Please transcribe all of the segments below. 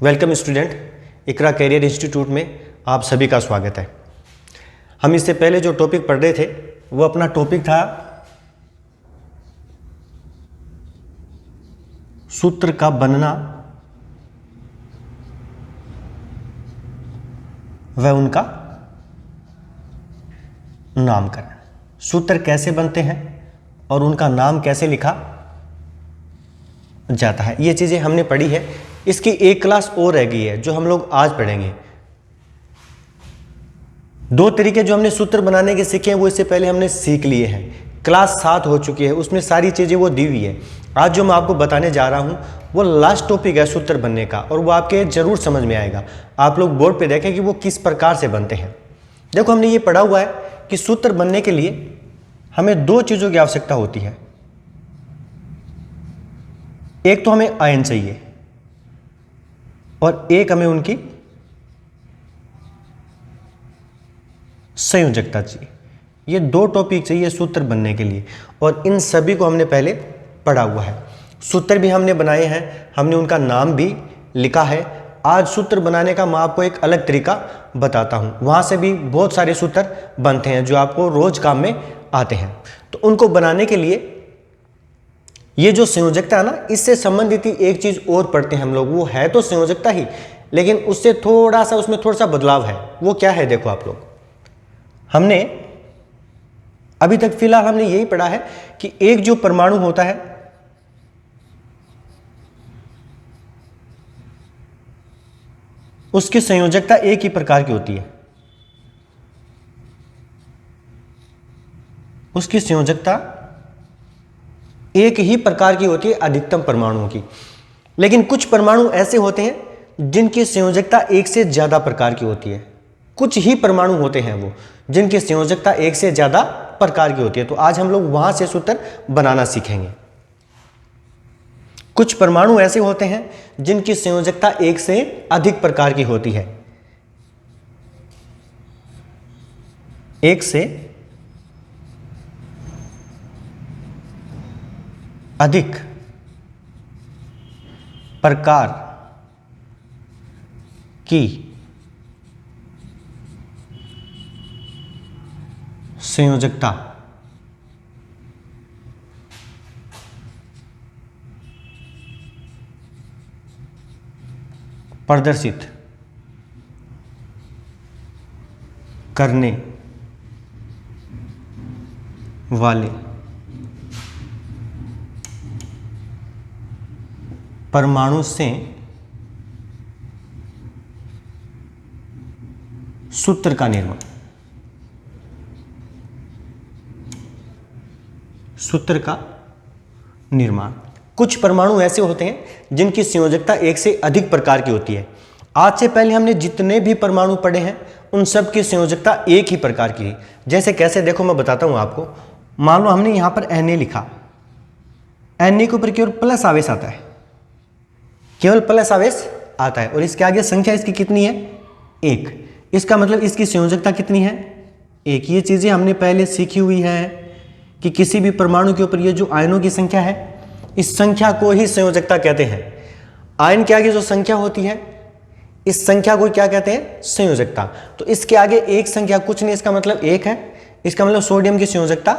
Welcome student, इकरा career institute में आप सभी का स्वागत है। हम इससे पहले जो टॉपिक पढ़ रहे थे वो अपना टॉपिक था सूत्र का बनना व उनका नामकरण। सूत्र कैसे बनते हैं और उनका नाम कैसे लिखा जाता है, ये चीज़ें हमने पढ़ी है। इसकी एक क्लास और रह गई है जो हम लोग आज पढ़ेंगे। दो तरीके जो हमने सूत्र बनाने के सीखे हैं वो इससे पहले हमने सीख लिए हैं। क्लास 7 हो चुकी है, उसमें सारी चीज़ें वो दी हुई है। आज जो मैं आपको बताने जा रहा हूँ वो लास्ट टॉपिक है सूत्र बनने का, और वो आपके जरूर समझ में आएगा। आप लोग बोर्ड पे देखें कि वो किस प्रकार से बनते हैं। देखो, हमने ये पढ़ा हुआ है कि सूत्र बनने के लिए हमें दो चीज़ों की आवश्यकता होती है। एक तो हमें आयन चाहिए और एक हमें उनकी संयोजकता चाहिए। ये दो टॉपिक चाहिए सूत्र बनने के लिए, और इन सभी को हमने पहले पढ़ा हुआ है। सूत्र भी हमने बनाए हैं, हमने उनका नाम भी लिखा है। आज सूत्र बनाने का मैं आपको एक अलग तरीका बताता हूँ। वहाँ से भी बहुत सारे सूत्र बनते हैं जो आपको रोज काम में आते हैं। तो उनको बनाने के लिए ये जो संयोजकता है ना, इससे संबंधित ही एक चीज़ और पढ़ते हैं हम लोग। वो है तो संयोजकता ही, लेकिन उससे उसमें थोड़ा सा बदलाव है। वो क्या है, देखो आप लोग, हमने अभी तक फिलहाल हमने यही पढ़ा है कि एक जो परमाणु होता है उसकी संयोजकता एक ही प्रकार की होती है। उसकी संयोजकता एक ही प्रकार की होती है अधिकतम परमाणुओं की। लेकिन कुछ परमाणु ऐसे होते हैं जिनकी संयोजकता एक से ज्यादा प्रकार की होती है। कुछ ही परमाणु होते हैं वो जिनकी संयोजकता एक से ज्यादा प्रकार की होती है। तो आज हम लोग वहां से सूत्र बनाना सीखेंगे। कुछ परमाणु ऐसे होते हैं जिनकी संयोजकता एक से अधिक प्रकार की होती है। एक से अधिक प्रकार की संयोजकता प्रदर्शित करने वाले परमाणु से सूत्र का निर्माण। सूत्र का निर्माण। कुछ परमाणु ऐसे होते हैं जिनकी संयोजकता एक से अधिक प्रकार की होती है। आज से पहले हमने जितने भी परमाणु पढ़े हैं उन सब की संयोजकता एक ही प्रकार की है। जैसे कैसे, देखो मैं बताता हूं आपको। मान लो हमने यहां पर Na लिखा, Na के ऊपर केवल प्लस आवेश आता है, केवल प्लस आवेश आता है, और इसके आगे संख्या इसकी कितनी है, 1। इसका मतलब इसकी संयोजकता कितनी है, 1। ये चीजें हमने पहले सीखी हुई है कि किसी भी परमाणु के ऊपर ये जो आयनों की संख्या है, इस संख्या को ही संयोजकता कहते हैं। आयन के आगे जो संख्या होती है, इस संख्या को क्या कहते हैं, संयोजकता। तो इसके आगे एक संख्या कुछ नहीं, इसका मतलब 1 है। इसका मतलब सोडियम की संयोजकता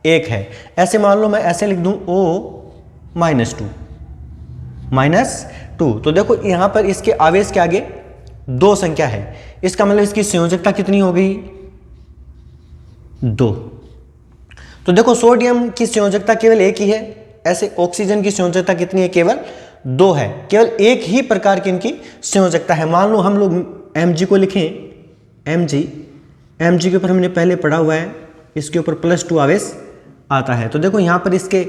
1 है। ऐसे मान लो मैं ऐसे लिख दूं O-2। तो देखो यहां पर इसके आवेश के आगे 2 संख्या है, इसका मतलब इसकी संयोजकता कितनी हो गई, 2। तो देखो सोडियम की संयोजकता केवल 1 ही है। ऐसे ऑक्सीजन की संयोजकता कितनी है, केवल 2 है। केवल एक ही प्रकार की इनकी संयोजकता है। मान लो हम लोग Mg को लिखें, Mg के ऊपर हमने पहले पढ़ा हुआ है, इसके ऊपर +2 आवेश आता है। तो देखो यहां पर इसके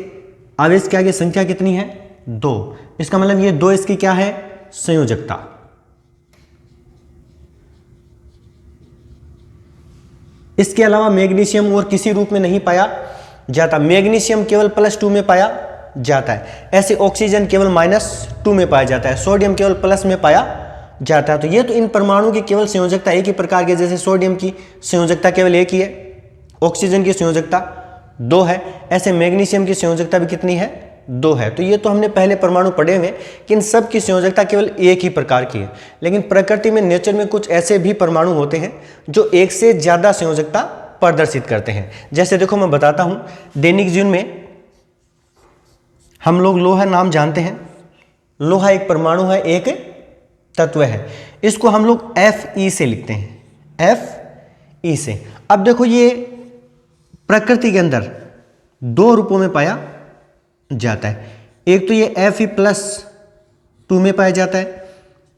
आवेश के आगे संख्या कितनी है, 2। इसका मतलब ये 2 इसकी क्या है, संयोजकता। इसके अलावा मैग्नीशियम और किसी रूप में नहीं पाया जाता। मैग्नीशियम केवल +2 में पाया जाता है। ऐसे ऑक्सीजन केवल -2 में पाया जाता है। सोडियम केवल प्लस में पाया जाता है। तो ये तो इन परमाणु की केवल संयोजकता एक ही प्रकार की, जैसे सोडियम की संयोजकता केवल 1 ही है, ऑक्सीजन की संयोजकता 2 है। ऐसे मैग्नीशियम की संयोजकता भी कितनी है, 2 है। तो ये तो हमने पहले परमाणु पढ़े हुए हैं कि इन सब की संयोजकता केवल एक ही प्रकार की है, लेकिन प्रकृति में, नेचर में कुछ ऐसे भी परमाणु होते हैं जो एक से ज़्यादा संयोजकता प्रदर्शित करते हैं। जैसे देखो मैं बताता हूँ, दैनिक जीवन में हम लोग लोहा नाम जानते हैं। लोहा एक परमाणु है, एक तत्व है। इसको हम लोग Fe से लिखते हैं, Fe से। अब देखो ये प्रकृति के अंदर 2 रूपों में पाया जाता है। एक तो ये Fe+2 में पाया जाता है,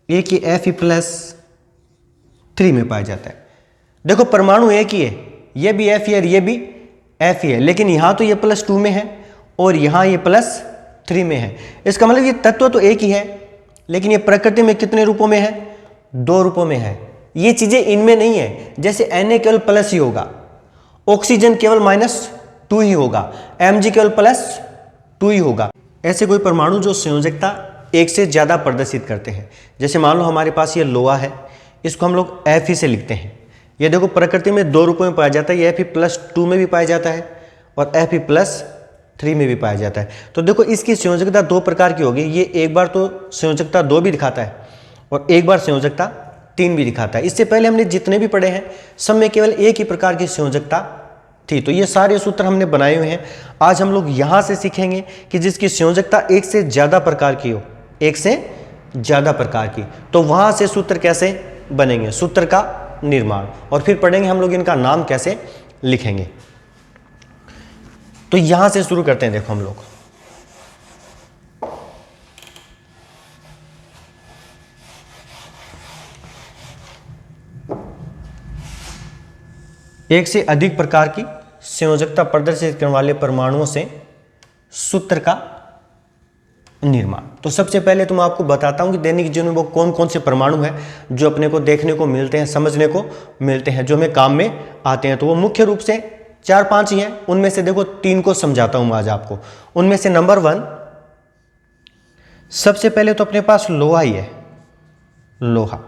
एक ये Fe+3 में पाया जाता है। देखो परमाणु एक ही है, ये भी Fe है और ये भी Fe है, लेकिन यहां तो ये +2 में है और यहां ये +3 में है। इसका मतलब ये तत्व तो एक ही है, लेकिन ये प्रकृति में कितने रूपों में है? 2 रूपों में है। ये चीजें इनमें नहीं है। जैसे Na केवल प्लस ही होगा, ऑक्सीजन केवल -2 ही होगा, Mg केवल +2 ही होगा। ऐसे कोई परमाणु जो संयोजकता एक से ज्यादा प्रदर्शित करते हैं। जैसे मान लो हमारे पास ये लोहा है, इसको हम लोग Fe से लिखते हैं। ये देखो प्रकृति में 2 रूपों में पाया जाता है, ये Fe+2 में भी पाया जाता है और Fe+3 में भी पाया जाता है। तो देखो इसकी संयोजकता 2 प्रकार की होगी। ये एक बार तो संयोजकता 2 भी दिखाता है और एक बार संयोजकता 3 भी दिखाता है। इससे पहले हमने जितने भी पढ़े हैं सब में केवल एक ही प्रकार की संयोजकता थी। तो ये सारे सूत्र हमने बनाए हुए हैं। आज हम लोग यहाँ से सीखेंगे कि जिसकी संयोजकता एक से ज़्यादा प्रकार की हो, एक से ज़्यादा प्रकार की, तो वहाँ से सूत्र कैसे बनेंगे, सूत्र का निर्माण, और फिर पढ़ेंगे हम लोग इनका नाम कैसे लिखेंगे। तो यहाँ से शुरू करते हैं। देखो हम लोग एक से अधिक प्रकार की संयोजकता प्रदर्शित करने वाले परमाणुओं से सूत्र का निर्माण। तो सबसे पहले तो मैं आपको बताता हूं कि दैनिक जीवन में वो कौन कौन से परमाणु हैं जो अपने को देखने को मिलते हैं, समझने को मिलते हैं, जो हमें काम में आते हैं। तो वो मुख्य रूप से 4-5 ही हैं। उनमें से देखो 3 को समझाता हूं मैं आज आपको। उनमें से नंबर 1, सबसे पहले तो अपने पास लोहा ही है। लोहा,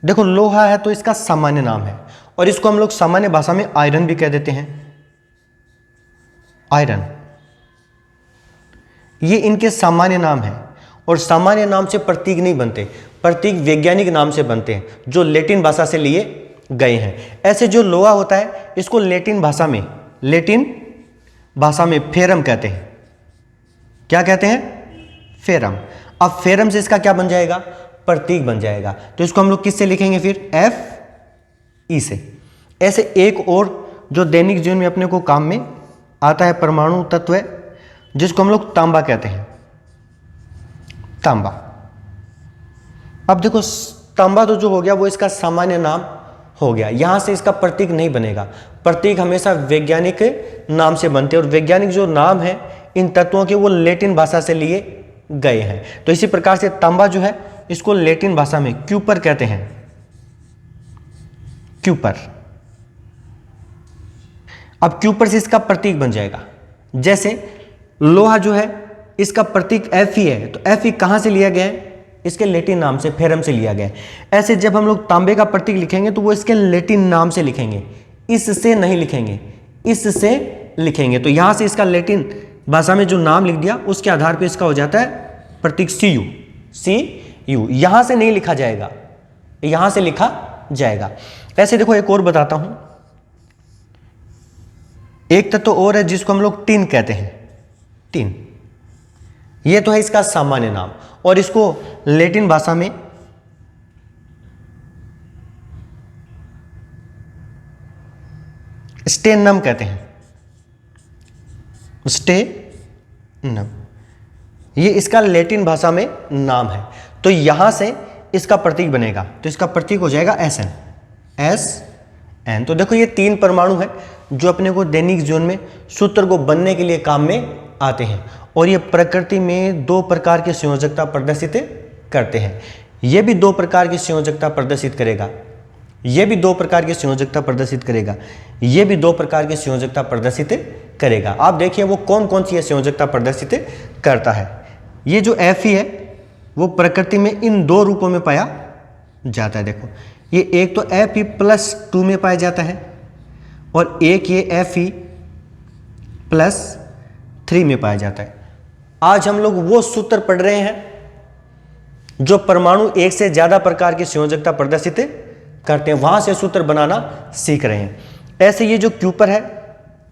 देखो लोहा है तो इसका सामान्य नाम है और इसको हम लोग सामान्य भाषा में आयरन भी कह देते हैं। आयरन, ये इनके सामान्य नाम है और सामान्य नाम से प्रतीक नहीं बनते, प्रतीक वैज्ञानिक नाम से बनते हैं जो लैटिन भाषा से लिए गए हैं। ऐसे जो लोहा होता है इसको लैटिन भाषा में फेरम कहते हैं। क्या कहते हैं? फेरम। अब फेरम से इसका क्या बन जाएगा? प्रतीक बन जाएगा। तो इसको हम लोग किससे लिखेंगे फिर? Fe से। ऐसे एक और जो दैनिक जीवन में अपने को काम में आता है परमाणु तत्व है, जिसको हम लोग तांबा कहते हैं। तांबा। अब देखो तांबा तो जो हो गया वो इसका सामान्य नाम हो गया, यहां से इसका प्रतीक नहीं बनेगा। प्रतीक हमेशा वैज्ञानिक नाम से बनते हैं और वैज्ञानिक जो नाम है इन तत्वों के वो लैटिन भाषा से लिए गए हैं। तो इसी प्रकार से तांबा जो है इसको लैटिन भाषा में क्यूपर कहते हैं। क्यूपर। अब क्यूपर से इसका प्रतीक बन जाएगा। जैसे लोहा जो है इसका प्रतीक Fe है, तो Fe कहां से लिया गया है? इसके लैटिन नाम से, फेरम से लिया गया है। ऐसे जब हम लोग तांबे का प्रतीक लिखेंगे तो वो इसके लैटिन नाम से लिखेंगे, इससे नहीं लिखेंगे, इससे लिखेंगे। तो यहां से इसका लैटिन भाषा में जो नाम लिख दिया उसके आधार पर इसका हो जाता है प्रतीक Cu। यहां से नहीं लिखा जाएगा, यहां से लिखा जाएगा। ऐसे देखो एक और बताता हूं, एक तत्व और है जिसको हम लोग टिन कहते हैं। टिन, ये तो है इसका सामान्य नाम और इसको लैटिन भाषा में स्टेनम कहते हैं। स्टेनम, ये इसका लैटिन भाषा में नाम है। तो यहां से इसका प्रतीक बनेगा, तो इसका प्रतीक हो जाएगा Sn। तो देखो ये 3 परमाणु है जो अपने को दैनिक जीवन में सूत्र को बनने के लिए काम में आते हैं और ये प्रकृति में 2 प्रकार की संयोजकता प्रदर्शित करते हैं। ये भी 2 प्रकार की संयोजकता प्रदर्शित करेगा, ये भी 2 प्रकार की संयोजकता प्रदर्शित करेगा, ये भी 2 प्रकार की संयोजकता प्रदर्शित करेगा। आप देखिए वो कौन कौन सी संयोजकता प्रदर्शित करता है। ये जो Fe है वो प्रकृति में इन 2 रूपों में पाया जाता है। देखो ये एक तो Fe+2 में पाया जाता है और एक ये Fe+3 3 में पाया जाता है। आज हम लोग वो सूत्र पढ़ रहे हैं जो परमाणु एक से ज्यादा प्रकार की संयोजकता प्रदर्शित करते हैं, वहां से सूत्र बनाना सीख रहे हैं। ऐसे ये जो क्यूपर है,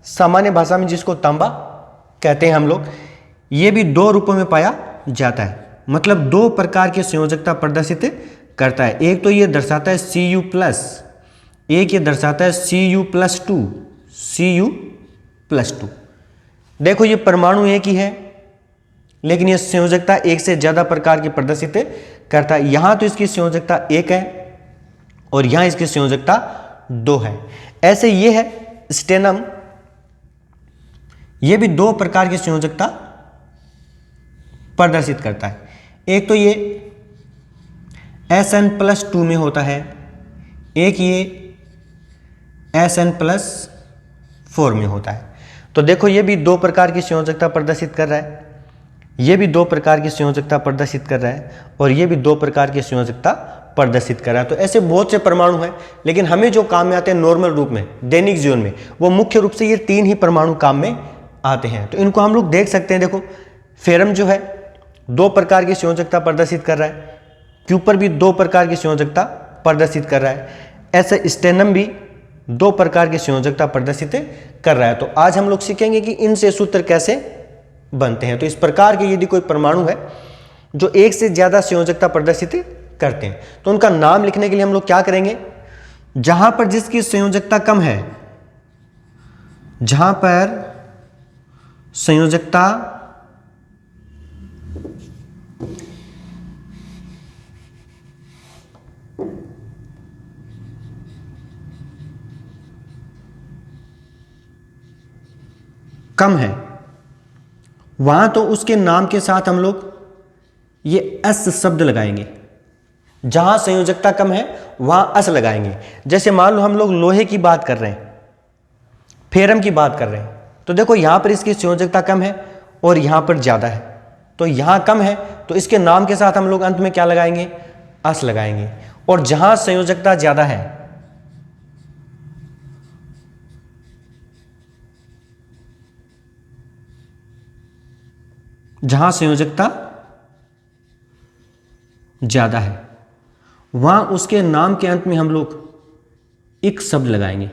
सामान्य भाषा में जिसको तांबा कहते हैं हम लोग, ये भी 2 रूपों में पाया जाता है, मतलब 2 प्रकार की संयोजकता प्रदर्शित करता है। एक तो ये दर्शाता है Cu+, एक ये दर्शाता है Cu+2, Cu+2। देखो ये परमाणु एक ही है, लेकिन ये संयोजकता एक से ज्यादा प्रकार की प्रदर्शित करता है। यहां तो इसकी संयोजकता 1 है और यहां इसकी संयोजकता 2 है। ऐसे ये है स्टेनम, ये भी 2 प्रकार की संयोजकता प्रदर्शित करता है। एक तो ये Sn+2 में होता है, एक ये Sn+4 में होता है। तो देखो ये भी 2 प्रकार की संयोजकता प्रदर्शित कर रहा है, ये भी 2 प्रकार की संयोजकता प्रदर्शित कर रहा है, और ये भी 2 प्रकार की संयोजकता प्रदर्शित कर रहा है। तो ऐसे बहुत से परमाणु हैं, लेकिन हमें जो काम में आते हैं नॉर्मल रूप में, दैनिक जीवन में, वो मुख्य रूप से ये 3 ही परमाणु काम में आते हैं। तो इनको हम लोग देख सकते हैं। देखो फेरम जो है 2 प्रकार की संयोजकता प्रदर्शित कर रहा है, क्यूपर भी 2 प्रकार की संयोजकता प्रदर्शित कर रहा है, ऐसे स्टेनम भी 2 प्रकार की संयोजकता प्रदर्शित कर रहा है। तो आज हम लोग सीखेंगे कि इनसे सूत्र कैसे बनते हैं। तो इस प्रकार के यदि कोई परमाणु है जो एक से ज्यादा संयोजकता प्रदर्शित करते हैं, तो उनका नाम लिखने के लिए हम लोग क्या करेंगे, जहां पर जिसकी संयोजकता कम है, जहां पर संयोजकता कम है, वहां तो उसके नाम के साथ हम लोग ये अस शब्द लगाएंगे। जहां संयोजकता कम है वहां अस लगाएंगे। जैसे मान लो हम लोग लोहे की बात कर रहे हैं, फेरम की बात कर रहे हैं, तो देखो यहां पर इसकी संयोजकता कम है और यहां पर ज्यादा है। तो यहां कम है तो इसके नाम के साथ हम लोग अंत में क्या लगाएंगे, अस लगाएंगे। और जहां संयोजकता ज्यादा है, जहां संयोजकता ज्यादा है, वहां उसके नाम के अंत में हम लोग एक शब्द लगाएंगे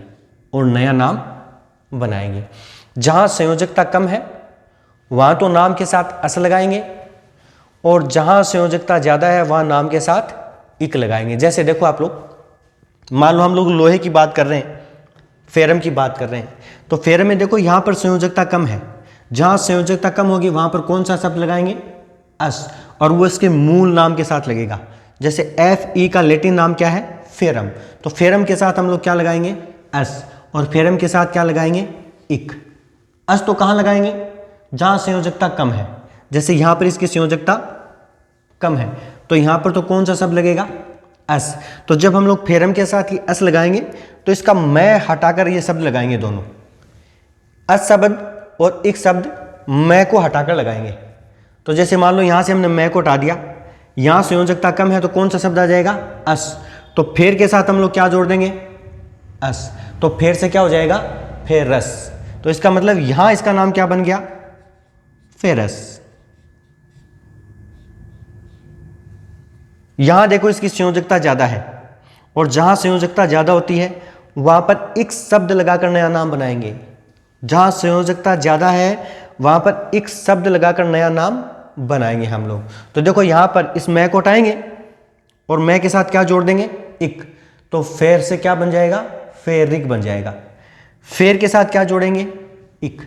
और नया नाम बनाएंगे। जहां संयोजकता कम है वहां तो नाम के साथ अस लगाएंगे, और जहां संयोजकता ज्यादा है वहां नाम के साथ इक लगाएंगे। जैसे देखो आप लोग, मान लो हम लोग लोहे की बात कर रहे हैं, फेरम की बात कर रहे हैं, तो फेरम में देखो यहां पर संयोजकता कम है, जहां संयोजकता कम होगी वहां पर कौन सा शब्द लगाएंगे, अस, और वो इसके मूल नाम के साथ लगेगा। जैसे Fe का लैटिन नाम क्या है, फेरम, तो फेरम के साथ हम लोग क्या लगाएंगे, अस, और फेरम के साथ क्या लगाएंगे, इक। अस तो कहां लगाएंगे, जहां संयोजकता कम है। जैसे यहां पर इसकी संयोजकता कम है, तो यहां पर तो कौन सा शब्द लगेगा, अस। तो जब हम लोग फेरम के साथ ही अस लगाएंगे तो इसका मैं हटाकर ये शब्द लगाएंगे, दोनों अस शब्द और एक शब्द मैं को हटाकर लगाएंगे। तो जैसे मान लो यहां से हमने मैं को हटा दिया, यहां संयोजकता कम है तो कौन सा शब्द आ जाएगा, अस। तो फेर के साथ हम लोग क्या जोड़ देंगे, अस, तो फेर से क्या हो जाएगा, फेरस। तो इसका मतलब यहां इसका नाम क्या बन गया, फेरस। यहां देखो इसकी संयोजकता ज्यादा है, और जहां संयोजकता ज्यादा होती है वहां पर एक शब्द लगाकर नया नाम बनाएंगे। जहां संयोजकता ज्यादा है वहां पर एक शब्द लगाकर नया नाम बनाएंगे हम लोग। तो देखो यहां पर इस मैं को हटाएंगे और मैं के साथ क्या जोड़ देंगे, इक, तो फेर से क्या बन जाएगा, फेरिक बन जाएगा। फेर के साथ क्या जोड़ेंगे, इक,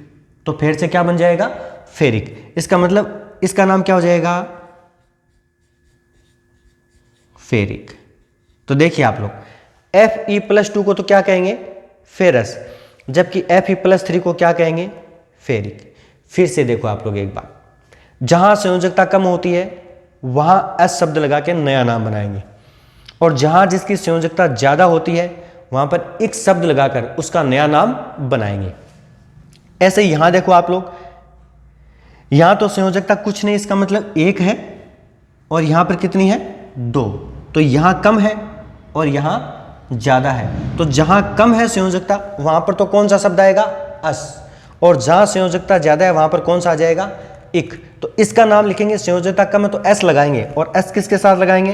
तो फेर से क्या बन जाएगा, फेरिक। इसका मतलब इसका नाम क्या हो जाएगा, फेरिक। तो देखिए आप लोग, Fe+2 को तो क्या कहेंगे, फेरस, जबकि Fe+3 को क्या कहेंगे, फेरिक। फिर से देखो आप लोग एक बार, जहां संयोजकता कम होती है वहां अस शब्द लगा के नया नाम बनाएंगे, और जहां जिसकी संयोजकता ज्यादा होती है वहां पर एक शब्द लगाकर उसका नया नाम बनाएंगे। ऐसे यहां देखो आप लोग, यहां तो संयोजकता कुछ नहीं, इसका मतलब 1 है, और यहां पर कितनी है, 2। तो यहां कम है और यहां ज्यादा है। तो जहां कम है संयोजकता वहां पर तो कौन सा शब्द आएगा, अस, और जहां संयोजकता ज्यादा है वहां पर कौन सा आ जाएगा, इक। तो इसका नाम लिखेंगे, संयोजकता कम है तो एस लगाएंगे, और एस किसके साथ लगाएंगे,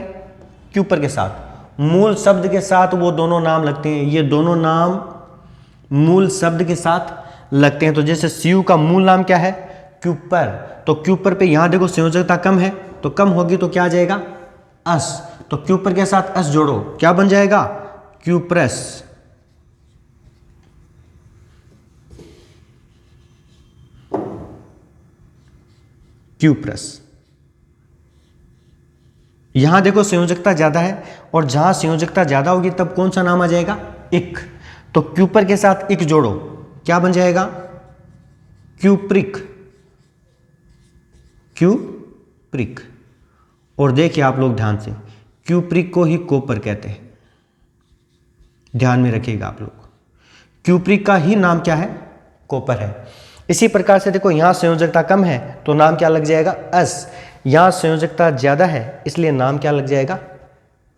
क्यूपर के साथ। मूल शब्द के साथ वो दोनों नाम लगते हैं, ये दोनों नाम मूल शब्द के साथ लगते हैं। तो जैसे सीयू का मूल नाम क्या है, क्यूपर, तो क्यूपर पे यहां देखो संयोजकता कम है, तो कम होगी तो क्या आ जाएगा, अस। तो क्यूपर के साथ एस जोड़ो, क्या बन जाएगा, क्यूप्रस। क्यूप्रस। यहां देखो संयोजकता ज्यादा है, और जहां संयोजकता ज्यादा होगी तब कौन सा नाम आ जाएगा, इक। तो क्यूपर के साथ इक जोड़ो, क्या बन जाएगा, क्यूप्रिक। क्यूप्रिक। और देखिए आप लोग ध्यान से, क्यूप्रिक को ही कोपर कहते हैं, ध्यान में रखिएगा आप लोग। क्यूप्रिक का ही नाम क्या है, कोपर है। इसी प्रकार से देखो यहां संयोजकता कम है तो नाम क्या लग जाएगा, अस। यहां संयोजकता ज्यादा है इसलिए नाम क्या लग जाएगा,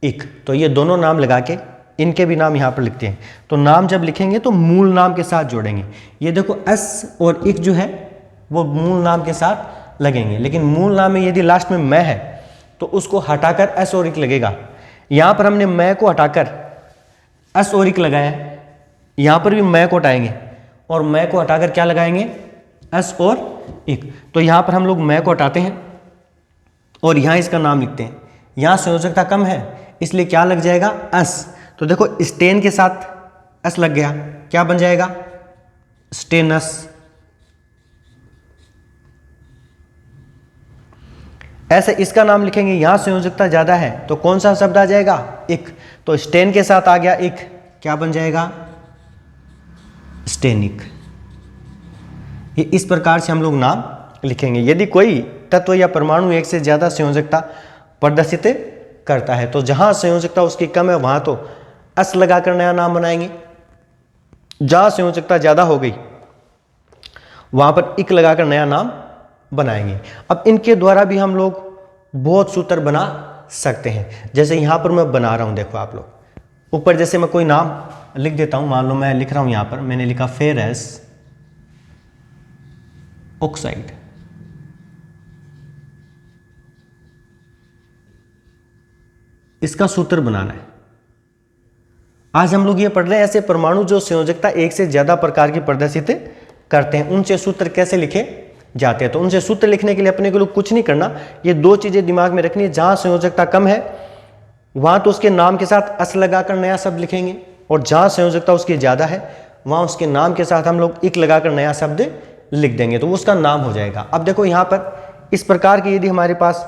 इक। तो ये दोनों नाम लगा के इनके भी नाम यहां पर लिखते हैं। तो नाम जब लिखेंगे तो मूल नाम के साथ जोड़ेंगे। ये देखो एस और इक जो है वो मूल नाम के साथ लगेंगे, लेकिन मूल नाम में यदि लास्ट में मैं है तो उसको हटाकर एस और इक लगेगा। यहां पर हमने मैं को हटाकर एस और इक लगाया है, यहां पर भी मैं को हटाएंगे और मैं को हटाकर क्या लगाएंगे, एस और इक। तो यहां पर हम लोग मैं को हटाते हैं और यहां इसका नाम लिखते हैं। यहां संयोजकता कम है इसलिए क्या लग जाएगा, एस। तो देखो स्टेन के साथ एस लग गया, क्या बन जाएगा, स्टेनस। ऐसे इसका नाम लिखेंगे, यहां संयोजकता ज्यादा है तो कौन सा शब्द आ जाएगा, इक। तो स्टेन के साथ आ गया इक, क्या बन जाएगा, स्टेनिक। ये इस प्रकार से हम लोग नाम लिखेंगे। यदि कोई तत्व या परमाणु एक से ज्यादा संयोजकता प्रदर्शित करता है तो जहां संयोजकता उसकी कम है वहां तो अस लगाकर नया नाम बनाएंगे, जहां संयोजकता ज्यादा हो गई वहां पर इक लगाकर नया नाम बनाएंगे। अब इनके द्वारा भी हम लोग बहुत सूत्र बना सकते हैं, जैसे यहां पर मैं बना रहा हूं, देखो आप लोग ऊपर जैसे मैं कोई नाम लिख देता हूं, मान लो मैं लिख रहा हूं यहां पर, मैंने लिखा फेरस ऑक्साइड। इसका सूत्र बनाना है। आज हम लोग ये पढ़ रहे हैं ऐसे परमाणु जो संयोजकता एक से ज्यादा प्रकार की प्रदर्शित करते हैं, उनसे सूत्र कैसे लिखे जाते हैं। तो उनसे सूत्र लिखने के लिए अपने को लोग कुछ नहीं करना, ये दो चीजें दिमाग में रखनी है। जहां संयोजकता कम है वहां तो उसके नाम के साथ अस लगाकर नया शब्द लिखेंगे, और जहां संयोजकता उसकी ज्यादा है वहां उसके नाम के साथ हम लोग इक लगाकर नया शब्द लिख देंगे, तो उसका नाम हो जाएगा। अब देखो यहां पर इस प्रकार की यदि हमारे पास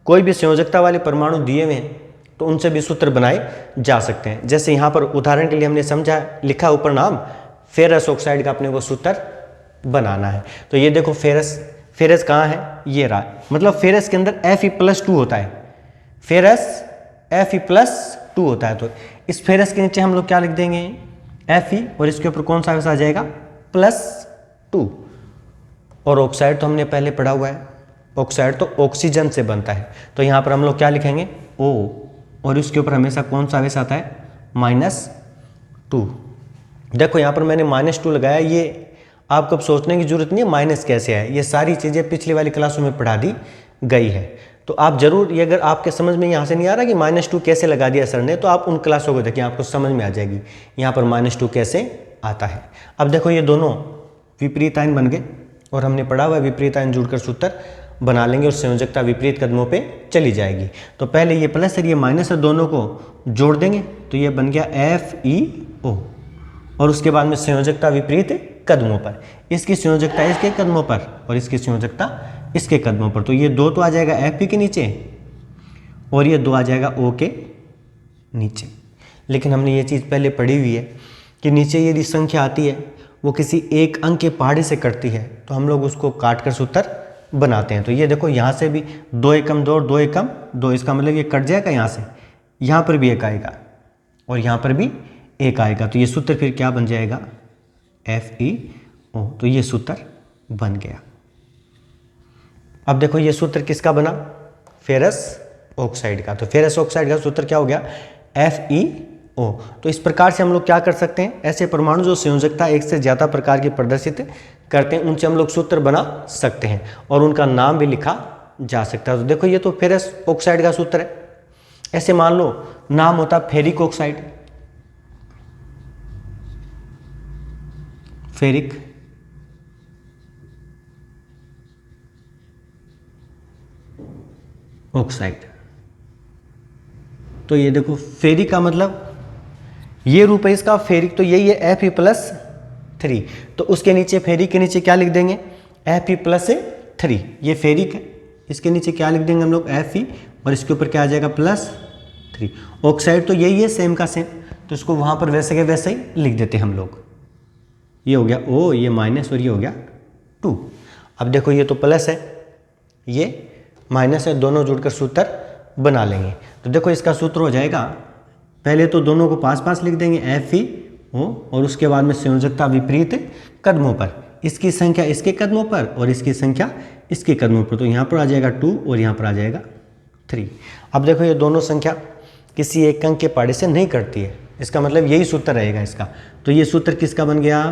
कोई भी संयोजकता वाले परमाणु दिए हुए हैं तो उनसे भी सूत्र बनाए जा सकते हैं। जैसे यहां पर उदाहरण के लिए हमने समझा, लिखा ऊपर नाम, फेरस ऑक्साइड का अपने को सूत्र बनाना है। तो ये देखो फेरस, फेरस कहाँ है, ये रहा, मतलब फेरस के अंदर Fe+2 होता है, फेरस Fe+2 होता है। तो इस फेरस के नीचे हम लोग क्या लिख देंगे, Fe, और इसके ऊपर कौन सा आ जाएगा, +2। और ऑक्साइड तो हमने पहले पढ़ा हुआ है, ऑक्साइड तो ऑक्सीजन से बनता है, तो यहाँ पर हम लोग क्या लिखेंगे, O, और इसके ऊपर हमेशा कौन सा आवेश आता है, -2। देखो यहाँ पर मैंने -2 लगाया, ये आपको अब सोचने की जरूरत नहीं है माइनस कैसे है, ये सारी चीज़ें पिछली वाली क्लासों में पढ़ा दी गई है। तो आप जरूर, ये अगर आपके समझ में यहाँ से नहीं आ रहा कि -2 कैसे लगा दिया सर ने, तो आप उन क्लासों को देखें, आपको समझ में आ जाएगी यहाँ पर -2 कैसे आता है। अब देखो ये दोनों विपरीत आयन बन गए, और हमने पढ़ा हुआ विपरीत आयन जुड़कर सूत्र बना लेंगे और संयोजकता विपरीत कदमों पे चली जाएगी। तो पहले ये प्लस और ये माइनस है, दोनों को जोड़ देंगे तो ये बन गया FeO, और उसके बाद में संयोजकता विपरीत कदमों पर, इसकी संयोजकता इसके कदमों पर और इसकी संयोजकता इसके कदमों पर। तो ये 2 तो आ जाएगा Fe के नीचे और ये 2 आ जाएगा O के नीचे। लेकिन हमने ये चीज़ पहले पढ़ी हुई है कि नीचे यदि संख्या आती है वो किसी एक अंक के पहाड़े से कटती है तो हम लोग उसको काट कर सूत्र बनाते हैं। तो ये देखो यहाँ से भी 2 एकम 2 और 2 एकम 2, इसका मतलब ये कट जाएगा यहाँ से, यहाँ पर भी 1 आएगा और यहाँ पर भी 1 आएगा। तो ये सूत्र फिर क्या बन जाएगा, FeO। तो ये सूत्र बन गया। अब देखो ये सूत्र किसका बना, फेरस ऑक्साइड का। तो फेरस ऑक्साइड का सूत्र क्या हो गया, O। तो इस प्रकार से हम लोग क्या कर सकते हैं, ऐसे परमाणु जो संयोजकता एक से ज़्यादा प्रकार की प्रदर्शित करते हैं उनसे हम लोग सूत्र बना सकते हैं और उनका नाम भी लिखा जा सकता है। तो देखो ये तो फेरस ऑक्साइड का सूत्र है। ऐसे मान लो नाम होता फेरिक ऑक्साइड, फेरिक ऑक्साइड। तो ये देखो फेरिक का मतलब ये रूप है इसका, फेरिक तो यही है Fe+3। तो उसके नीचे फेरिक के नीचे क्या लिख देंगे, Fe+3। ये फेरिक है, इसके नीचे क्या लिख देंगे हम लोग Fe, और इसके ऊपर क्या आ जाएगा +3। ऑक्साइड तो यही है सेम का सेम, तो इसको वहाँ पर वैसे के वैसे ही लिख देते हैं हम लोग। ये हो गया O, ये माइनस, और ये हो गया 2। अब देखो ये तो प्लस है, ये माइनस है, दोनों जुड़कर सूत्र बना लेंगे। तो देखो इसका सूत्र हो जाएगा, पहले तो दोनों को पास पास लिख देंगे FeO, और उसके बाद में संयोजकता विपरीत कदमों पर, इसकी संख्या इसके कदमों पर और इसकी संख्या इसके कदमों पर। तो यहाँ पर आ जाएगा 2 और यहाँ पर आ जाएगा 3। अब देखो ये दोनों संख्या किसी एक अंक के पाड़े से नहीं करती है, इसका मतलब यही सूत्र रहेगा इसका। तो ये सूत्र किसका बन गया,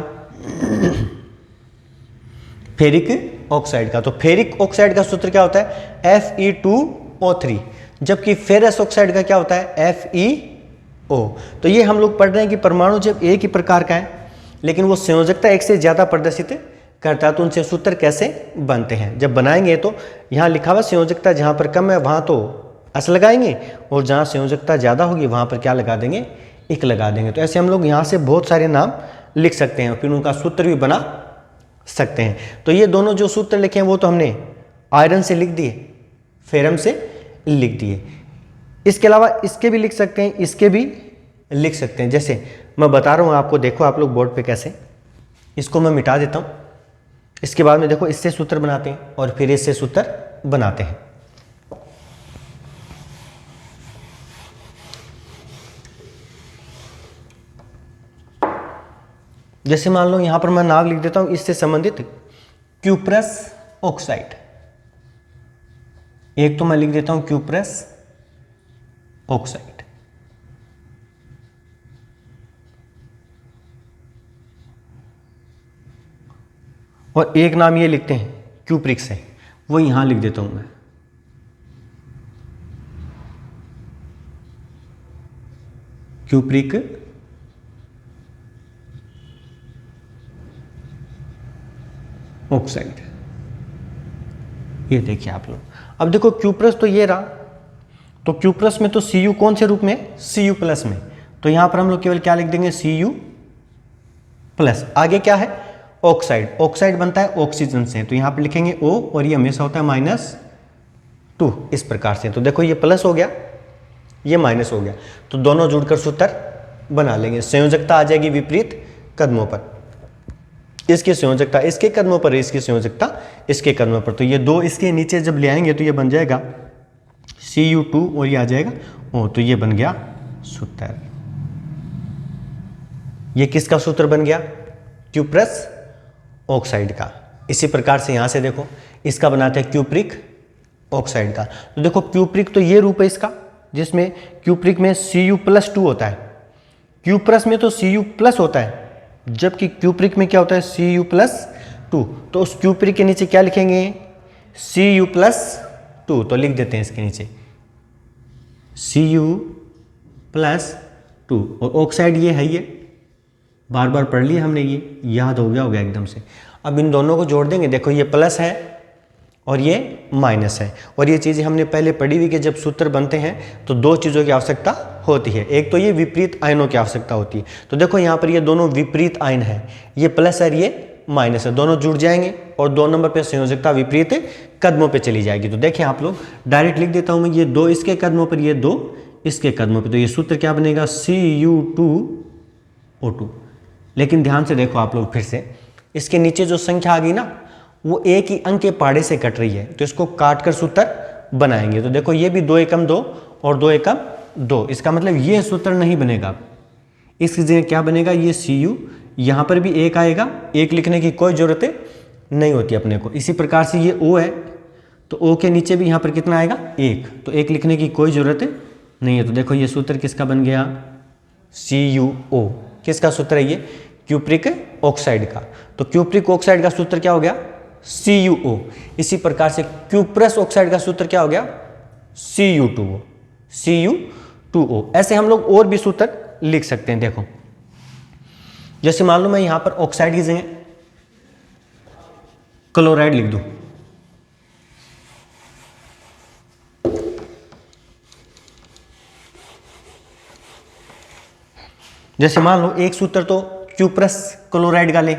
फेरिक ऑक्साइड का। तो फेरिक ऑक्साइड का सूत्र क्या होता है Fe2O3, जबकि फेरस ऑक्साइड का क्या होता है FeO। तो ये हम लोग पढ़ रहे हैं कि परमाणु जब एक ही प्रकार का है लेकिन वो संयोजकता एक से ज़्यादा प्रदर्शित करता है तो उनसे सूत्र कैसे बनते हैं। जब बनाएंगे तो यहाँ लिखा हुआ संयोजकता जहाँ पर कम है वहाँ तो अस लगाएंगे, और जहाँ संयोजकता ज़्यादा होगी वहाँ पर क्या लगा देंगे, इक लगा देंगे। तो ऐसे हम लोग यहाँ से बहुत सारे नाम लिख सकते हैं, फिर उनका सूत्र भी बना सकते हैं। तो ये दोनों जो सूत्र लिखे हैं वो तो हमने आयरन से लिख दिए, फेरम से लिख दिए। इसके अलावा इसके भी लिख सकते हैं, इसके भी लिख सकते हैं। जैसे मैं बता रहा हूँ आपको, देखो आप लोग बोर्ड पे कैसे, इसको मैं मिटा देता हूँ, इसके बाद में देखो इससे सूत्र बनाते हैं और फिर इससे सूत्र बनाते हैं। जैसे मान लो यहां पर मैं नाम लिख देता हूं इससे संबंधित क्यूप्रस ऑक्साइड, एक तो मैं लिख देता हूं क्यूप्रस ऑक्साइड। और एक नाम ये लिखते हैं क्यूप्रिक्स है, वो यहां लिख देता हूं मैं, क्यूप्रिक ऑक्साइड। ये देखिए आप लोग, अब देखो क्यूप्रस तो ये रहा, तो क्यूप्रस में तो Cu कौन से रूप में, Cu+ में, तो यहां पर हम लोग केवल क्या लिख देंगे Cu+। आगे क्या है ऑक्साइड, ऑक्साइड बनता है ऑक्सीजन से, तो यहां पर लिखेंगे O, और ये हमेशा होता है -2 इस प्रकार से। तो देखो ये प्लस हो गया, ये माइनस हो गया, तो दोनों जुड़कर सूत्र बना लेंगे। संयोजकता आ जाएगी विपरीत कदमों पर, इसकी संयोजकता इसके कदमों पर, इसकी संयोजकता इसके कदमों पर। तो ये दो इसके नीचे जब ले आएंगे तो ये बन जाएगा Cu2 और ये आ जाएगा O, तो ये बन गया सूत्र। ये किसका सूत्र बन गया, क्यूप्रस ऑक्साइड का। इसी प्रकार से यहां से देखो इसका बनाते हैं क्यूप्रिक ऑक्साइड का। तो देखो क्यूप्रिक तो ये रूप है इसका, जिसमें क्यूप्रिक में Cu+2 होता है, क्यूप्रस में तो Cu+ होता है, जबकि क्यूप्रिक में क्या होता है Cu+2। तो उस क्यूप्रिक के नीचे क्या लिखेंगे Cu+2, तो लिख देते हैं इसके नीचे Cu+2। और ऑक्साइड ये है, ये बार बार पढ़ लिया हमने, ये याद हो गया एकदम से। अब इन दोनों को जोड़ देंगे, देखो ये प्लस है और ये माइनस है, और ये चीज़ें हमने पहले पढ़ी हुई कि जब सूत्र बनते हैं तो दो चीज़ों की आवश्यकता होती है, एक तो ये विपरीत आयनों की आवश्यकता होती है। तो देखो यहाँ पर ये दोनों विपरीत आयन है, ये प्लस है ये माइनस है, दोनों जुड़ जाएंगे और 2 नंबर पे संयोजकता विपरीत कदमों पे चली जाएगी। तो देखिए आप लोग, डायरेक्ट लिख देता हूँ मैं, ये 2 इसके कदमों पर, ये 2 इसके कदमों पर, तो ये सूत्र क्या बनेगा Cu2O2। लेकिन ध्यान से देखो आप लोग, फिर से इसके नीचे जो संख्या आ गई ना, वो एक ही अंक के पाड़े से कट रही है, तो इसको काट कर सूत्र बनाएंगे। तो देखो ये भी 2 एकम 2 और 2 एकम 2, इसका मतलब ये सूत्र नहीं बनेगा, इसकी जगह क्या बनेगा, ये Cu, यहाँ पर भी 1 आएगा, 1 लिखने की कोई ज़रूरत नहीं होती अपने को। इसी प्रकार से ये O है, तो O के नीचे भी यहाँ पर कितना आएगा 1, तो 1 लिखने की कोई ज़रूरत नहीं है। तो देखो ये सूत्र किसका बन गया CuO। किसका सूत्र है ये? क्यूप्रिक ऑक्साइड का। तो क्यूप्रिक ऑक्साइड का सूत्र क्या हो गया? CuO। इसी प्रकार से क्यूप्रस ऑक्साइड का सूत्र क्या हो गया? Cu2O। Cu2O। ऐसे हम लोग और भी सूत्र लिख सकते हैं। देखो जैसे मान लो मैं यहां पर ऑक्साइड की जगह क्लोराइड लिख दूं, जैसे मान लो एक सूत्र तो क्यूप्रस क्लोराइड का ले,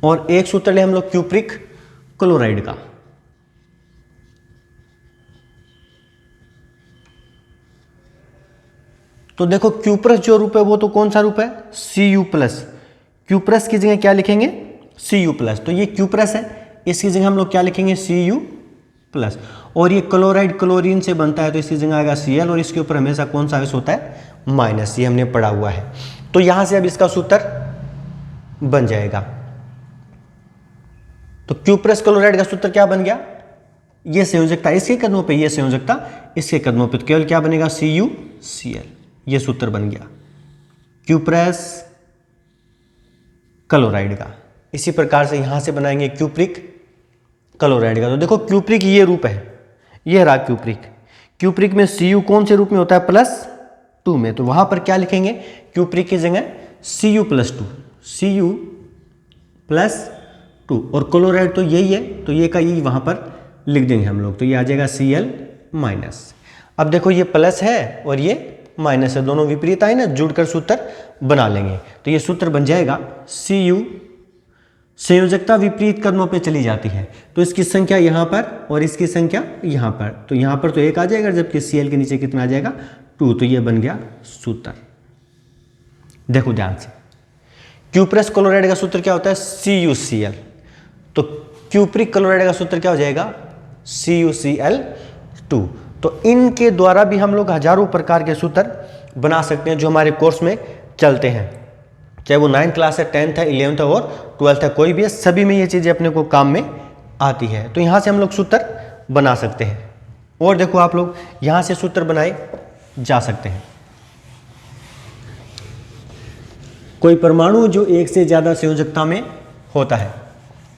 और एक सूत्र ले हम लोग क्यूप्रिक क्लोराइड का। तो देखो क्यूप्रस जो रूप है वो तो कौन सा रूप है? Cu+। क्यूप्रस की जगह क्या लिखेंगे? Cu+। तो ये क्यूप्रस है, इसकी जगह हम लोग क्या लिखेंगे? Cu+। और ये क्लोराइड क्लोरीन से बनता है तो इसकी जगह आएगा Cl, और इसके ऊपर हमेशा कौन सा आवेश होता है? माइनस। ये हमने पढ़ा हुआ है। तो यहां से अब इसका सूत्र बन जाएगा। तो क्यूप्रस क्लोराइड का सूत्र क्या बन गया? ये संयोजकता इसके कदमों पे, ये संयोजकता इसके कदमों पे, तो केवल क्या बनेगा? CuCl। ये सूत्र बन गया क्यूप्रस क्लोराइड का। इसी प्रकार से यहां से बनाएंगे क्यूप्रिक क्लोराइड का। तो देखो क्यूप्रिक ये रूप है, ये रहा क्यूप्रिक। क्यूप्रिक में Cu कौन से रूप में होता है? +2 में। तो वहां पर क्या लिखेंगे? क्यूप्रिक की जगह Cu+2, Cu+2। और क्लोराइड तो यही है, तो ये का यही वहां पर लिख देंगे हम लोग, तो ये आ जाएगा Cl-। अब देखो ये प्लस है और ये माइनस है, दोनों विपरीत आए ना, जुड़कर सूत्र बना लेंगे। तो ये सूत्र बन जाएगा Cu। संयोजकता विपरीत कदमों पे चली जाती है, तो इसकी संख्या यहाँ पर और इसकी संख्या यहाँ पर, तो यहाँ पर तो 1 आ जाएगा, जबकि Cl के नीचे कितना आ जाएगा? 2। तो ये बन गया सूत्र। देखो ध्यान से, क्यूप्रस क्लोराइड का सूत्र क्या होता है? CuCl। तो क्यूप्रिक क्लोराइड का सूत्र क्या हो जाएगा? CuCl2। तो इनके द्वारा भी हम लोग हजारों प्रकार के सूत्र बना सकते हैं जो हमारे कोर्स में चलते हैं, चाहे वो 9th क्लास है, 10th है, 11th है और 12th है, कोई भी है, सभी में ये चीज़ें अपने को काम में आती है। तो यहाँ से हम लोग सूत्र बना सकते हैं। और देखो आप लोग यहाँ से सूत्र बनाए जा सकते हैं। कोई परमाणु जो एक से ज़्यादा संयोजकता में होता है,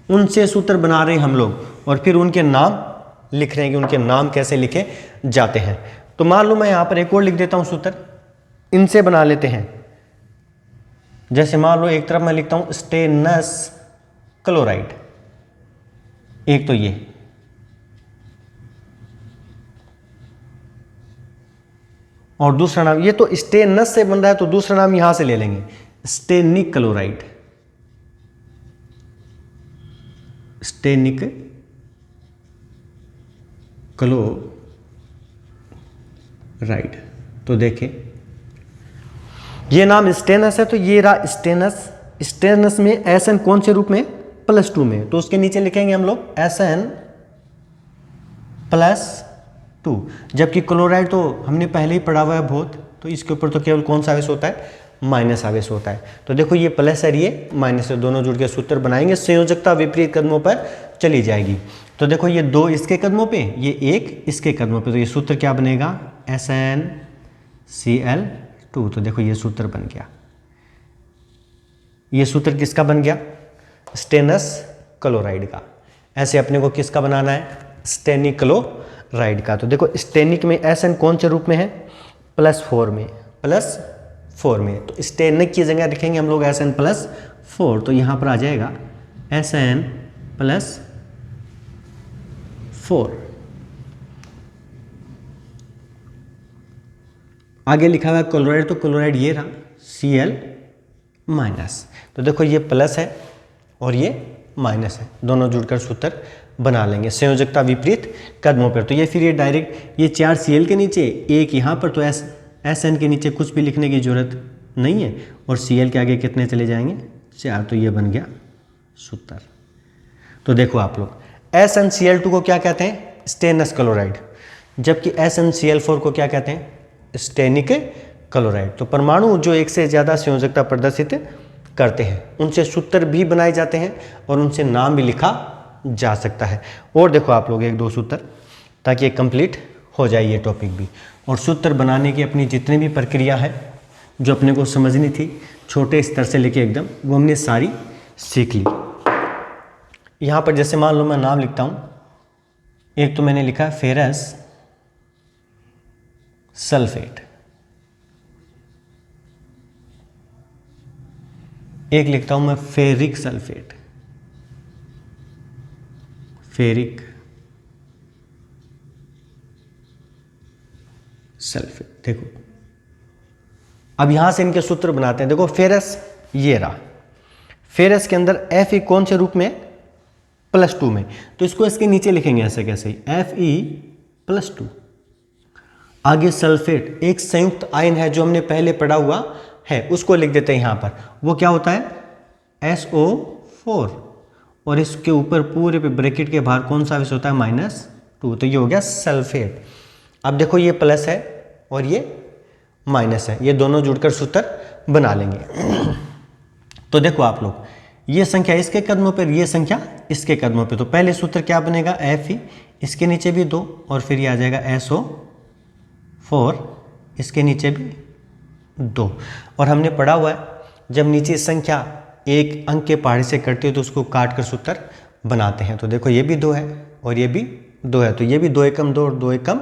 उनसे सूत्र बना रहे हैं हम लोग, और फिर उनके नाम लिख रहे हैं कि उनके नाम कैसे लिखे जाते हैं। तो मान लो मैं यहाँ पर एक और लिख देता हूँ सूत्र, इनसे बना लेते हैं। जैसे मान लो एक तरफ मैं लिखता हूँ स्टेनस क्लोराइड, एक तो ये, और दूसरा नाम, ये तो स्टेनस से बन रहा है तो दूसरा नाम यहां से ले लेंगे, स्टेनिक क्लोराइड। स्टेनिक क्लोराइड। तो देखें ये नाम स्टेनस है, तो ये रहा स्टेनस। स्टेनस में Sn कौन से रूप में? +2 में। तो उसके नीचे लिखेंगे हम लोग Sn+2। जबकि क्लोराइड तो हमने पहले ही पढ़ा हुआ है बहुत, तो इसके ऊपर तो केवल कौन सा आवेश होता है? माइनस आवेश होता है। तो देखो ये प्लस है, ये माइनस है, दोनों जुड़ के सूत्र बनाएंगे, संयोजकता विपरीत कदमों पर चली जाएगी। तो देखो ये 2 इसके कदमों पे, ये 1 इसके कदमों पे, तो ये सूत्र क्या बनेगा? SnCl2। तो देखो ये सूत्र बन गया। ये सूत्र किसका बन गया? स्टेनस क्लोराइड का। ऐसे अपने को किसका बनाना है? स्टेनिक क्लोराइड का। तो देखो स्टेनिक में Sn कौन से रूप में है? +4 में, +4 में। तो स्टेनिक की जगह लिखेंगे हम लोग Sn+4। तो यहाँ पर आ जाएगा Sn+4। आगे लिखा हुआ है क्लोराइड, तो क्लोराइड ये रहा Cl-। तो देखो ये प्लस है और ये माइनस है, दोनों जुड़कर सूत्र बना लेंगे संयोजकता विपरीत कदमों पर। तो ये फिर ये डायरेक्ट ये 4 Cl के नीचे, 1 यहाँ पर, तो Sn के नीचे कुछ भी लिखने की जरूरत नहीं है, और Cl के आगे कितने चले जाएंगे? 4। तो ये बन गया सूत्र। तो देखो आप लोग SnCl2 को क्या कहते हैं? Stannous chloride. जबकि SnCl4 को क्या कहते हैं? स्टेनिक क्लोराइड। तो परमाणु जो एक से ज़्यादा संयोजकता प्रदर्शित करते हैं, उनसे सूत्र भी बनाए जाते हैं और उनसे नाम भी लिखा जा सकता है। और देखो आप लोग 1-2 सूत्र ताकि ये कंप्लीट हो जाए ये टॉपिक भी। और सूत्र बनाने की अपनी जितनी भी प्रक्रिया है जो अपने को समझनी थी छोटे स्तर से लेके एकदम, वो हमने सारी सीख ली। यहाँ पर जैसे मान लो मैं नाम लिखता हूँ, एक तो मैंने लिखा फेरस सल्फेट, एक लिखता हूँ मैं फेरिक सल्फेट, फेरिक सल्फेट। देखो अब यहां से इनके सूत्र बनाते हैं। देखो फेरस ये रहा, फेरस के अंदर Fe कौन से रूप में, +2 में, तो इसको इसके नीचे लिखेंगे ऐसे कैसे ही, Fe+2। आगे सल्फेट एक संयुक्त आयन है जो हमने पहले पढ़ा हुआ है, उसको लिख देते हैं यहां पर, वो क्या होता है SO4, और इसके ऊपर पूरे पे ब्रैकेट के बाहर कौन सा आवेश होता है -2, तो ये हो गया सल्फेट। अब देखो ये प्लस है और ये माइनस है, ये दोनों जुड़कर सूत्र बना लेंगे। तो देखो आप लोग, ये संख्या इसके कदमों पर, ये संख्या इसके कदमों पे, तो पहले सूत्र क्या बनेगा Fe, इसके नीचे भी 2 और फिर ये आ जाएगा SO4, इसके नीचे भी 2। और हमने पढ़ा हुआ है जब नीचे संख्या एक अंक के पहाड़े से कटती है तो उसको काट कर सूत्र बनाते हैं। तो देखो ये भी 2 है और ये भी 2 है, तो ये भी 2 एकम 2 और 2 एकम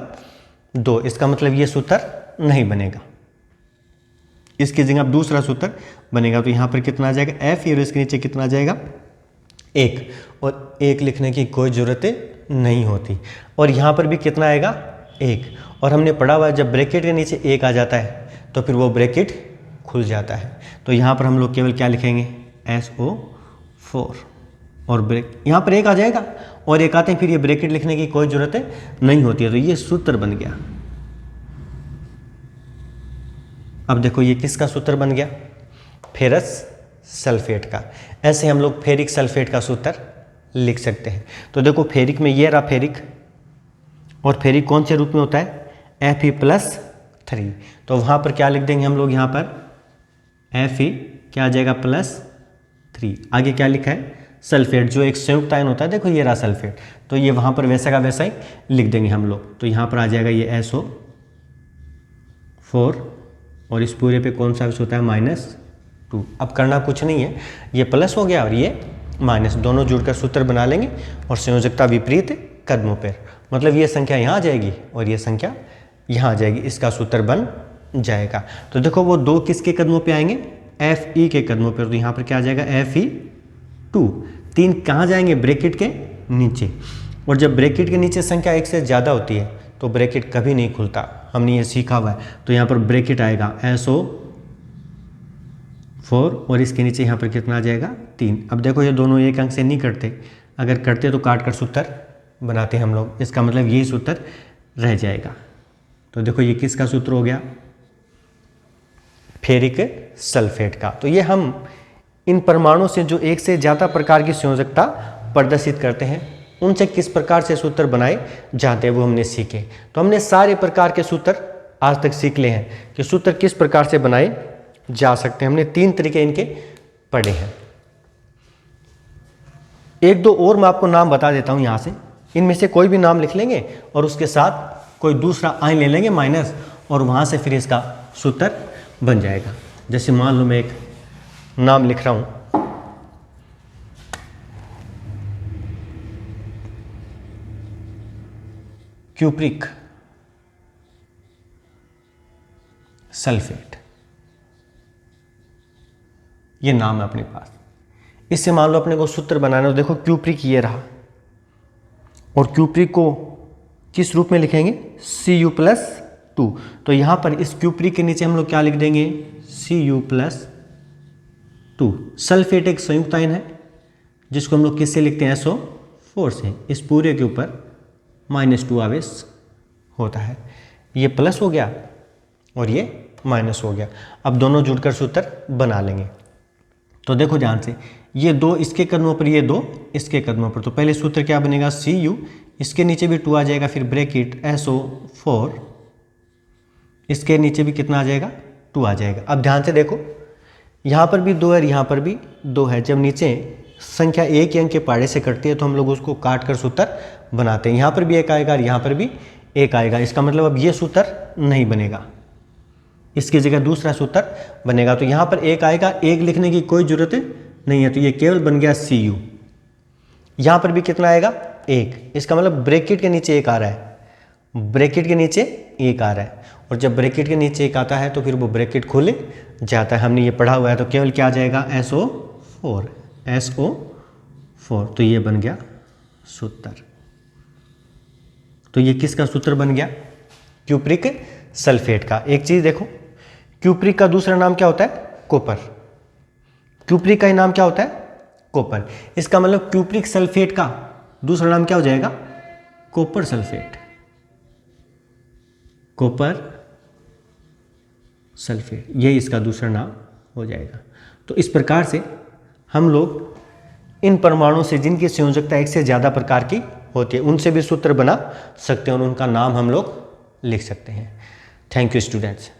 2, इसका मतलब ये सूत्र नहीं बनेगा, इसकी जगह अब दूसरा सूत्र बनेगा। तो यहाँ पर कितना आ जाएगा Fe, और इसके नीचे कितना आ जाएगा 1, और 1 लिखने की कोई ज़रूरत नहीं होती। और यहाँ पर भी कितना आएगा 1, और हमने पढ़ा हुआ है जब ब्रैकेट के नीचे 1 आ जाता है तो फिर वो ब्रैकेट खुल जाता है। तो यहाँ पर हम लोग केवल क्या लिखेंगे SO4, और ब्रेक यहाँ पर 1 आ जाएगा और 1 आते हैं, फिर ये ब्रैकेट लिखने की कोई ज़रूरत नहीं होती है, तो ये सूत्र बन गया। अब देखो ये किसका सूत्र बन गया, फेरस सल्फेट का। ऐसे हम लोग फेरिक सल्फेट का सूत्र लिख सकते हैं। तो देखो फेरिक में ये रहा फेरिक, और फेरिक कौन से रूप में होता है Fe+3, तो वहाँ पर क्या लिख देंगे हम लोग, यहाँ पर Fe क्या आ जाएगा +3, आगे क्या लिखा है सल्फेट जो एक संयुक्त आयन होता है, देखो ये रहा सल्फेट, तो ये वहाँ पर वैसा का वैसा ही लिख देंगे हम लोग। तो यहाँ पर आ जाएगा ये SO4, और इस पूरे पे कौन सा आवेश होता है -2। अब करना कुछ नहीं है, ये प्लस हो गया और ये माइनस, दोनों जुड़कर सूत्र बना लेंगे और संयोजकता विपरीत कदमों पर, मतलब ये संख्या यहाँ आ जाएगी और ये संख्या यहाँ आ जाएगी, इसका सूत्र बन जाएगा। तो देखो वो 2 किसके कदमों पे आएंगे, Fe के कदमों पर, तो यहाँ पर क्या आ जाएगा Fe2। 3 कहाँ जाएंगे, ब्रैकेट के नीचे, और जब ब्रैकेट के नीचे संख्या 1 से ज़्यादा होती है तो ब्रैकेट कभी नहीं खुलता, हमने ये सीखा हुआ है। तो यहाँ पर ब्रैकेट आएगा SO4, और इसके नीचे यहाँ पर कितना आ जाएगा 3। अब देखो ये दोनों एक अंक से नहीं कटते, अगर कटते तो काट कर सूत्र बनाते हम लोग, इसका मतलब यही सूत्र रह जाएगा। तो देखो ये किसका सूत्र हो गया, फेरिक सल्फेट का। तो ये हम इन परमाणु से जो एक से ज़्यादा प्रकार की संयोजकता प्रदर्शित करते हैं उनसे किस प्रकार से सूत्र बनाए जाते हैं वो हमने सीखे। तो हमने सारे प्रकार के सूत्र आज तक सीख ले हैं कि सूत्र किस प्रकार से बनाए जा सकते हैं। हमने 3 तरीके इनके पढ़े हैं। 1-2 और मैं आपको नाम बता देता हूं, यहां से इनमें से कोई भी नाम लिख लेंगे और उसके साथ कोई दूसरा आयन ले लेंगे माइनस, और वहां से फिर इसका सूत्र बन जाएगा। जैसे मान लो मैं एक नाम लिख रहा हूं, क्यूप्रिक सल्फेट, ये नाम है अपने पास। इससे मान लो अपने को सूत्र बनाना है, देखो क्यूप्रिक ये रहा, और क्यूप्रिक को किस रूप में लिखेंगे Cu+2। तो यहां पर इस क्यूप्रिक के नीचे हम लोग क्या लिख देंगे Cu+2। सल्फेट एक संयुक्त आयन है जिसको हम लोग किससे लिखते हैं SO4 से। इस पूरे के ऊपर -2 आवेश होता है, ये प्लस हो गया और ये माइनस हो गया। अब दोनों जुड़कर सूत्र बना लेंगे। तो देखो ध्यान से, ये 2 इसके कदमों पर, ये 2 इसके कदमों पर, तो पहले सूत्र क्या बनेगा Cu, इसके नीचे भी 2 आ जाएगा, फिर ब्रैकेट SO4, इसके नीचे भी कितना आ जाएगा 2 आ जाएगा। अब ध्यान से देखो, यहाँ पर भी 2 है, यहाँ पर भी 2 है। जब नीचे संख्या एक ही अंक के पहाड़े से कटती है तो हम लोग उसको काट कर सूत्र बनाते हैं। यहाँ पर भी एक आएगा और यहाँ पर भी एक आएगा। इसका मतलब अब ये सूत्र नहीं बनेगा, इसकी जगह दूसरा सूत्र बनेगा। तो यहाँ पर एक आएगा, एक लिखने की कोई जरूरत नहीं है, तो ये केवल बन गया CU। यहाँ पर भी कितना आएगा, एक। इसका मतलब ब्रैकेट के नीचे एक आ रहा है, ब्रैकेट के नीचे एक आ रहा है, और जब ब्रैकेट के नीचे एक आता है तो फिर वो ब्रैकेट खुल जाता है। हमने ये पढ़ा हुआ है। तो केवल क्या आ जाएगा, SO4, SO4। तो ये बन गया सूत्र। तो ये किसका सूत्र बन गया, क्यूप्रिक सल्फेट का। एक चीज देखो, क्यूप्रिक का दूसरा नाम क्या होता है, कॉपर। क्यूप्रिक का ही नाम क्या होता है, कॉपर। इसका मतलब क्यूप्रिक सल्फेट का दूसरा नाम क्या हो जाएगा, कॉपर सल्फेट, कॉपर सल्फेट, यही इसका दूसरा नाम हो जाएगा। तो इस प्रकार से हम लोग इन परमाणुओं से जिनकी संयोजकता एक से ज़्यादा प्रकार की होती है उनसे भी सूत्र बना सकते हैं और उनका नाम हम लोग लिख सकते हैं। Thank you students.